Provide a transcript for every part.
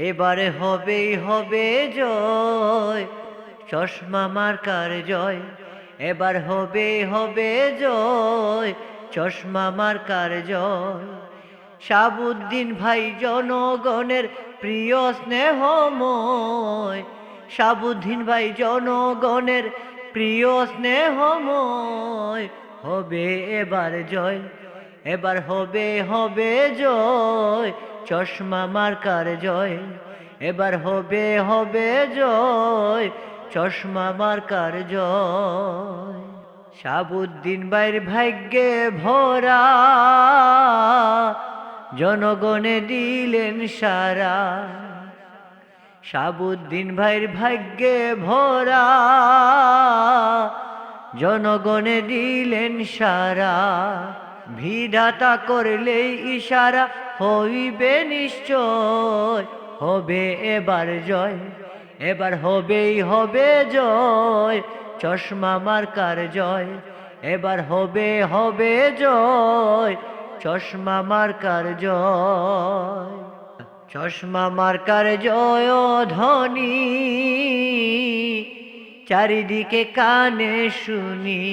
এবারে হবেই হবে জয়, চশমা মার্কার জয়। এবার হবে হবে জয়, চশমা মার্কার জয়। শাহাবুদ্দিন ভাই জনগণের প্রিয় স্নেহময়, শাহাবুদ্দিন ভাই জনগণের প্রিয় স্নেহময়। হবে এবার জয়, এবার হবে হবে জয়, চশমা মার্কার জয়। এবার হবে হবে জয়, চশমা মার্কার জয়। শাহাবুদ্দিন ভাইয়ের ভাগ্যে ভরা, জনগণে দিলেন সারা। শাহাবুদ্দিন ভাইয়ের ভাগ্যে ভরা, জনগণে দিলেন সারা। বিধাতা করলেই ইশারা, হইবে নিশ্চয়। হবে এবার জয়, এবার হবেই হবে জয়, চশমা মার্কার জয়। এবার হবে হবে জয়, চশমা মার্কার জয়। চশমা মার্কার জয় ধ্বনি চারিদিকে কানে শুনি।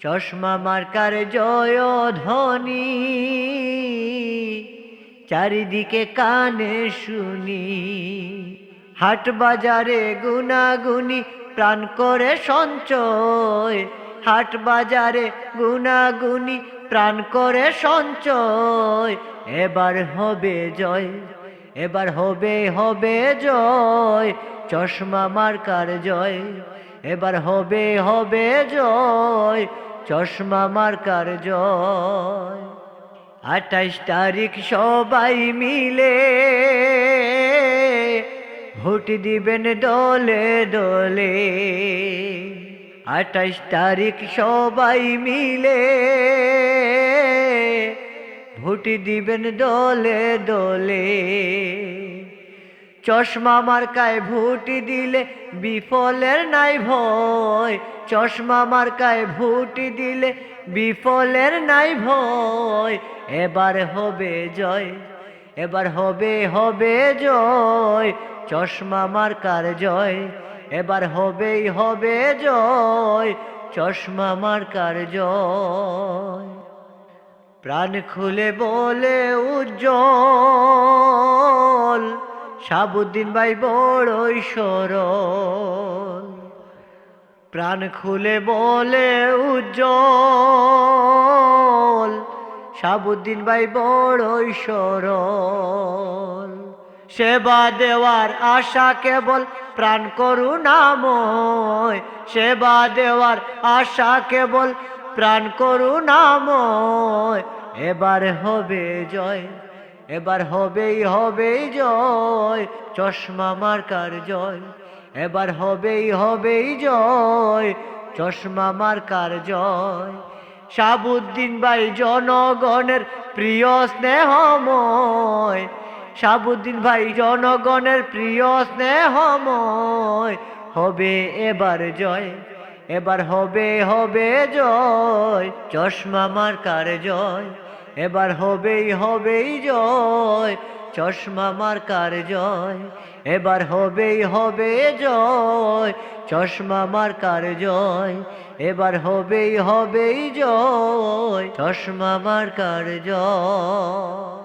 চশমা মার্কার জয় ধ্বনি চারিদিকে কানে শুনি। হাট বাজারে গুনাগুনি প্রাণ করে সঞ্চয়, হাট বাজারে গুনাগুনি প্রাণ করে সঞ্চয়। এবার হবে জয়, এবার হবে হবে জয়, চশমা মার্কার জয়। এবার হবে হবে জয়, চশমা মার্কার জয়। 28 তারিখ সবাই মিলে ভোট দিবেন দলে দলে। 28 তারিখ সবাই মিলে ভোট দিবেন দলে দলে। চশমা মার্কায় ভোট দিলে বিফলের নাই ভয়, চশমা মার্কায় ভোট দিলে বিফলের নাই ভয়। এবার হবে জয়, এবার হবে হবে জয়, চশমা মার্কার জয়। এবার হবেই হবে জয়, চশমা মার্কার জয়। প্রাণ খুলে বলে উজ্জ্বল, শাহাবুদ্দিন ভাই বড়ই সরল। প্রাণ খুলে বলে উজ্জ্বল, শাহাবুদ্দিন ভাই বড়ই সরল। সেবা দেওয়ার আশা কেবল প্রাণ করুণাময়, সেবা দেওয়ার আশা কেবল প্রাণ করুণাময়। এবার হবে জয়, এবার হবেই হবেই জয়, চশমা মার্কার জয়। এবার হবেই হবেই জয়, চশমা মার্কার জয়। শাহাবুদ্দিন ভাই জনগণের প্রিয় স্নেহময়, শাহাবুদ্দিন ভাই জনগণের প্রিয় স্নেহময়। হবে এবার জয়, এবার হবে হবে জয়, চশমা মার্কার জয়। এবার হবেই হবেই জয়, চশমা মার্কার জয়। এবার হবেই হবে জয়, চশমা মার্কার জয়। এবার হবেই হবেই জয়, চশমা মার্কার জয়।